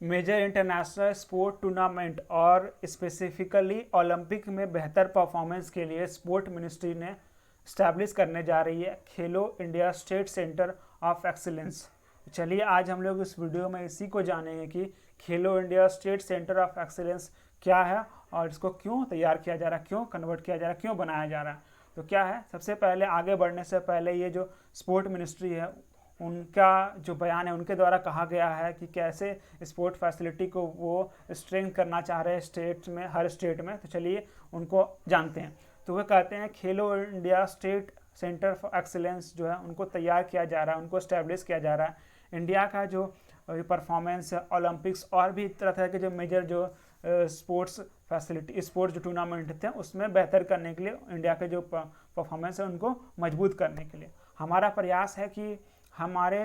Major international sport tournament और specifically Olympic में बेहतर परफॉर्मेंस के लिए स्पोर्ट मिनिस्ट्री ने स्टैब्लिश करने जा रही है खेलो India state centre of excellence. चलिए आज हम लोग इस वीडियो में इसी को जानेंगे कि खेलो India state centre of excellence क्या है और इसको क्यों तैयार किया जा रहा है, क्यों कन्वर्ट किया जा रहा है, क्यों बनाया जा रहा है। तो क्या है, सबसे पहले आगे बढ़ने से पहले ये जो स्पोर्ट मिनिस्ट्री है उनका जो बयान है उनके द्वारा कहा गया है कि कैसे स्पोर्ट फैसिलिटी को वो स्ट्रेंथ करना चाह रहे हैं स्टेट में, हर स्टेट में। तो चलिए उनको जानते हैं। तो वे कहते हैं खेलो India state centre for excellence जो है उनको तैयार किया जा रहा है, उनको स्टैब्लिश किया जा रहा है। इंडिया का जो परफॉर्मेंस है ओलंपिक्स और भी तरह तरह के जो मेजर जो स्पोर्ट्स फैसिलिटी, स्पोर्ट्स जो टूर्नामेंट थे उसमें बेहतर करने के लिए, इंडिया के जो परफॉर्मेंस है उनको मजबूत करने के लिए हमारा प्रयास है कि हमारे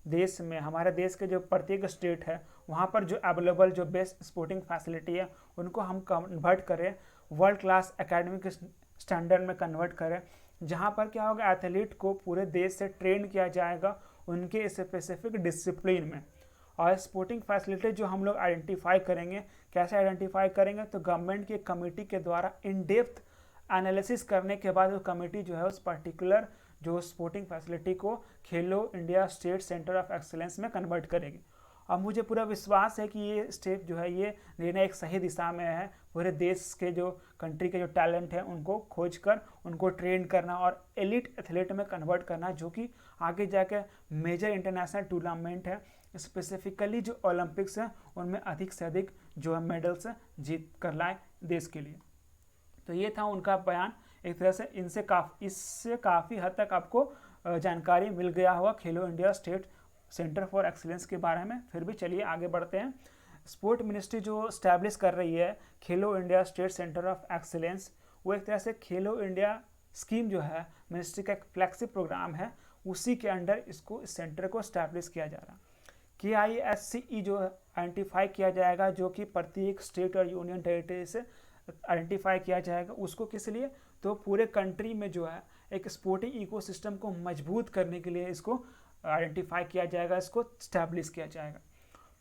देश में, हमारे देश के जो प्रत्येक स्टेट है वहाँ पर जो अवेलेबल जो बेस्ट स्पोर्टिंग फैसिलिटी है उनको हम कन्वर्ट करें, वर्ल्ड क्लास एकेडमिक स्टैंडर्ड में कन्वर्ट करें, जहाँ पर क्या होगा, एथलीट को पूरे देश से ट्रेन किया जाएगा उनके स्पेसिफिक डिसिप्लिन में। और स्पोर्टिंग फैसिलिटी जो हम लोग आइडेंटिफाई करेंगे, कैसे आइडेंटिफाई करेंगे, तो गवर्नमेंट की कमेटी के द्वारा इन डेप्थ एनालिसिस करने के बाद वो कमेटी जो है उस पर्टिकुलर जो स्पोर्टिंग फैसिलिटी को खेलो India state centre of excellence में कन्वर्ट करेगी। और मुझे पूरा विश्वास है कि ये स्टेप जो है ये निर्णय एक सही दिशा में है। पूरे देश के जो कंट्री के जो टैलेंट है उनको खोज कर उनको ट्रेन करना और एलिट एथलीट में कन्वर्ट करना, जो कि आगे जाकर मेजर इंटरनेशनल टूर्नामेंट है, स्पेसिफिकली जो ओलंपिक्स है उनमें अधिक से अधिक जो है मेडल्स जीत कर लाए देश के लिए। तो ये था उनका बयान। एक तरह से इससे काफ़ी हद तक आपको जानकारी मिल गया होगा खेलो India state centre for excellence के बारे में। फिर भी चलिए आगे बढ़ते हैं। स्पोर्ट मिनिस्ट्री जो स्टैब्लिश कर रही है खेलो India state centre of excellence, वो एक तरह से खेलो इंडिया स्कीम जो है मिनिस्ट्री का एक फ्लैगशिप प्रोग्राम है, उसी के अंडर इसको, इस सेंटर को स्टैब्लिश किया जा रहा है। KISCE जो आइडेंटिफाई किया जाएगा, जो कि प्रत्येक स्टेट और यूनियन टेरिटरी से आइडेंटिफाई किया जाएगा। उसको किस लिए, तो पूरे कंट्री में जो है एक स्पोर्टिंग इकोसिस्टम को मजबूत करने के लिए इसको आइडेंटिफाई किया जाएगा, इसको स्टैब्लिश किया जाएगा।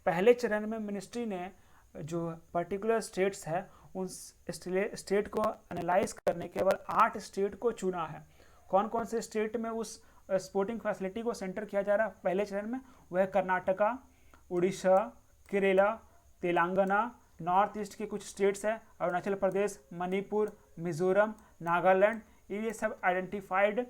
पहले चरण में मिनिस्ट्री ने जो पर्टिकुलर स्टेट्स है उन स्टेट को एनालाइज करने के बाद 8 स्टेट को चुना है। कौन कौन से स्टेट में उस स्पोर्टिंग फैसिलिटी को सेंटर किया जा रहा है पहले चरण में, वह कर्नाटका, उड़ीसा, केरला, तेलंगाना, नॉर्थ ईस्ट के कुछ स्टेट्स हैं, अरुणाचल प्रदेश, मणिपुर, मिजोरम, नागालैंड, ये सब आइडेंटिफाइड,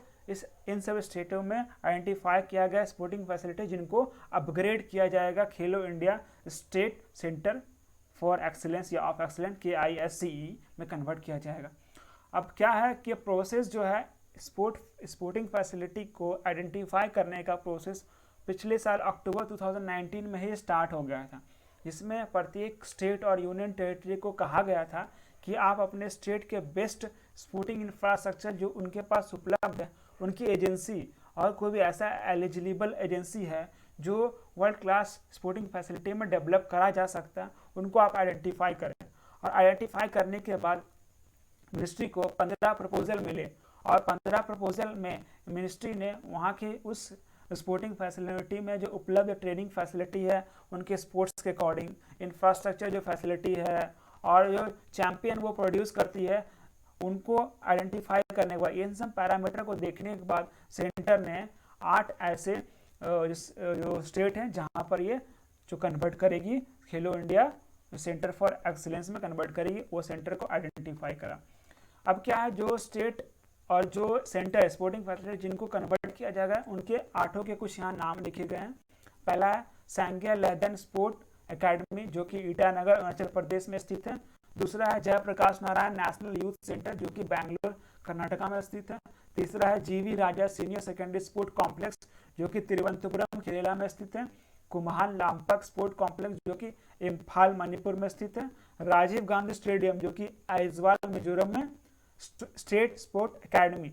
इन सब स्टेटों में आइडेंटिफाई किया गया स्पोर्टिंग फैसिलिटी जिनको अपग्रेड किया जाएगा खेलो India state centre for excellence या ऑफ एक्सीलेंस KISCE में कन्वर्ट किया जाएगा। अब क्या है कि प्रोसेस जो है स्पोर्टिंग फैसिलिटी को आइडेंटिफाई करने का प्रोसेस पिछले साल अक्टूबर 2019 में ही स्टार्ट हो गया था, जिसमें प्रत्येक स्टेट और यूनियन टेरिटरी को कहा गया था कि आप अपने स्टेट के बेस्ट स्पोर्टिंग इंफ्रास्ट्रक्चर जो उनके पास उपलब्ध है, उनकी एजेंसी और कोई भी ऐसा एलिजिबल एजेंसी है जो वर्ल्ड क्लास स्पोर्टिंग फैसिलिटी में डेवलप करा जा सकता है, उनको आप आइडेंटिफाई करें। और आइडेंटिफाई करने के बाद मिनिस्ट्री को 15 प्रपोजल मिले और 15 प्रपोजल में मिनिस्ट्री ने वहाँ की उस स्पोर्टिंग फैसिलिटी में जो उपलब्ध ट्रेनिंग फैसिलिटी है, उनके स्पोर्ट्स के अकॉर्डिंग इंफ्रास्ट्रक्चर जो फैसिलिटी है और जो चैंपियन वो प्रोड्यूस करती है, उनको आइडेंटिफाई करने के बाद, इन सब पैरामीटर को देखने के बाद सेंटर ने 8 ऐसे जो स्टेट हैं जहां पर ये जो कन्वर्ट करेगी खेलो इंडिया सेंटर फॉर एक्सीलेंस में कन्वर्ट करेगी, वो सेंटर को आइडेंटिफाई करा। अब क्या है, जो स्टेट और जो सेंटर स्पोर्टिंग फैसिलिटी जिनको कन्वर्ट किया जाएगा उनके 8 के कुछ यहाँ नाम लिखे गए हैं। पहला है सांग्या लैदन स्पोर्ट एकेडमी जो कि ईटानगर अरुणाचल प्रदेश में स्थित है। दूसरा है Jayaprakash Narayan national youth centre जो कि बैंगलोर कर्नाटका में स्थित है। तीसरा है GV राजा सीनियर सेकेंडरी स्पोर्ट कॉम्प्लेक्स जो कि तिरुवनंतपुरम केरला में स्थित है। कुम्हान लामपक स्पोर्ट कॉम्प्लेक्स जो कि इम्फाल मणिपुर में स्थित है। राजीव गांधी स्टेडियम जो कि आइजवाल मिजोरम में। State sport academy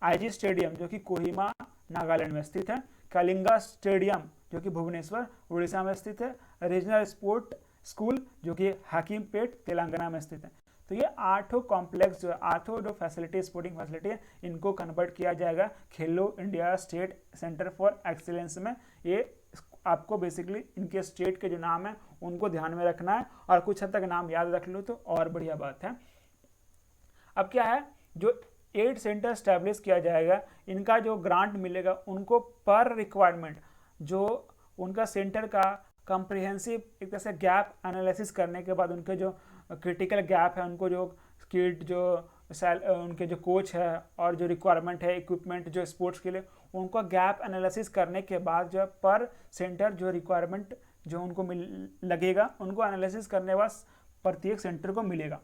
IG stadium जो कि कोहिमा नागालैंड में स्थित है। कलिंगा स्टेडियम जो कि भुवनेश्वर उड़ीसा में स्थित है। रीजनल स्पोर्ट स्कूल जो कि हकीमपेट तेलंगाना में स्थित है। तो ये 8 कॉम्प्लेक्स जो 8 जो फैसिलिटी स्पोर्टिंग फैसिलिटी है, इनको कन्वर्ट किया जाएगा खेलो India state centre for excellence में। ये आपको बेसिकली इनके स्टेट के जो नाम है उनको ध्यान में रखना है, और कुछ हद तक नाम याद रख लो तो और बढ़िया बात है। अब क्या है, जो 8 सेंटर स्टैब्लिश किया जाएगा, इनका जो ग्रांट मिलेगा उनको पर रिक्वायरमेंट, जो उनका सेंटर का कंप्रिहेंसिव एक तरह से गैप एनालिसिस करने के बाद उनके जो क्रिटिकल गैप है, उनको जो स्किल्ड जो उनके जो कोच है और जो रिक्वायरमेंट है इक्विपमेंट जो स्पोर्ट्स के लिए, उनको गैप एनालिसिस करने के बाद जो पर सेंटर जो रिक्वायरमेंट जो उनको लगेगा, उनको एनालिसिस करने के बाद प्रत्येक सेंटर को मिलेगा।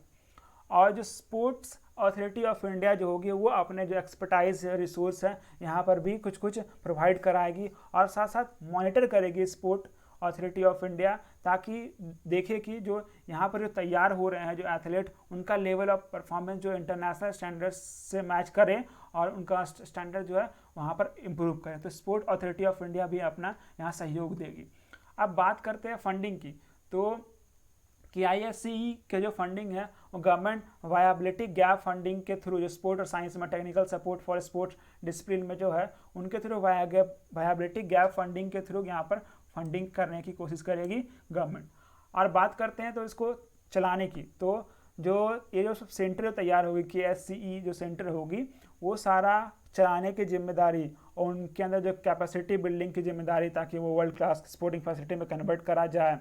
और जो स्पोर्ट्स अथॉरिटी ऑफ इंडिया जो होगी वो अपने जो एक्सपर्टाइज रिसोर्स है यहाँ पर भी कुछ कुछ प्रोवाइड कराएगी, और साथ साथ मॉनिटर करेगी स्पोर्ट अथॉरिटी ऑफ इंडिया, ताकि देखे कि जो यहाँ पर जो तैयार हो रहे हैं जो एथलीट, उनका लेवल ऑफ परफॉर्मेंस जो इंटरनेशनल स्टैंडर्ड्स से मैच करे और उनका स्टैंडर्ड जो है वहाँ पर इम्प्रूव करे। तो स्पोर्ट अथॉरिटी ऑफ इंडिया भी अपना यहाँ सहयोग देगी। अब बात करते हैं फंडिंग की, तो KISCE के जो फंडिंग है वो गवर्नमेंट वायबिलिटी गैप फंडिंग के थ्रू, जो स्पोर्ट और साइंस में technical support for sports discipline में जो है उनके थ्रू वायबिलिटी गैप फंडिंग के थ्रू यहाँ पर फंडिंग करने की कोशिश करेगी गवर्नमेंट। और बात करते हैं तो इसको चलाने की, तो जो ये जो सेंटर तैयार होगी KISCE जो सेंटर होगी वो सारा चलाने की जिम्मेदारी और उनके अंदर जो कैपेसिटी बिल्डिंग की जिम्मेदारी, ताकि वो वर्ल्ड क्लास स्पोर्टिंग फैसिलिटी में कन्वर्ट करा जाए,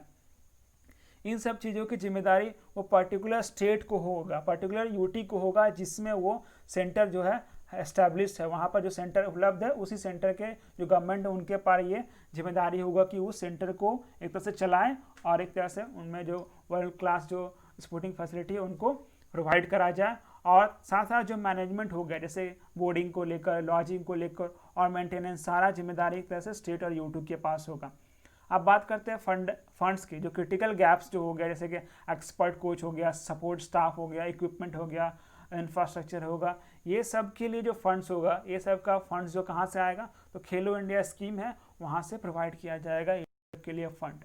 इन सब चीज़ों की जिम्मेदारी वो पर्टिकुलर स्टेट को होगा, पर्टिकुलर UT को होगा, जिसमें वो सेंटर जो है एस्टैब्लिश है। वहाँ पर जो सेंटर उपलब्ध है उसी सेंटर के जो गवर्नमेंट है उनके पास ये जिम्मेदारी होगा कि उस सेंटर को एक तरह से चलाएं और एक तरह से उनमें जो वर्ल्ड क्लास जो स्पोर्टिंग फैसिलिटी है उनको प्रोवाइड करा जाए। और साथ साथ जो मैनेजमेंट हो गया, जैसे बोर्डिंग को लेकर, लॉजिंग को लेकर और मेंटेनेंस, सारा जिम्मेदारी एक तरह से स्टेट और UT के पास होगा। अब बात करते हैं फंड्स की, जो क्रिटिकल गैप्स जो हो गया, जैसे कि एक्सपर्ट कोच हो गया, सपोर्ट स्टाफ हो गया, इक्विपमेंट हो गया, इंफ्रास्ट्रक्चर होगा, ये सब के लिए जो फंड्स होगा, ये सब का फंड्स जो कहाँ से आएगा, तो खेलो इंडिया स्कीम है वहाँ से प्रोवाइड किया जाएगा के लिए फंड।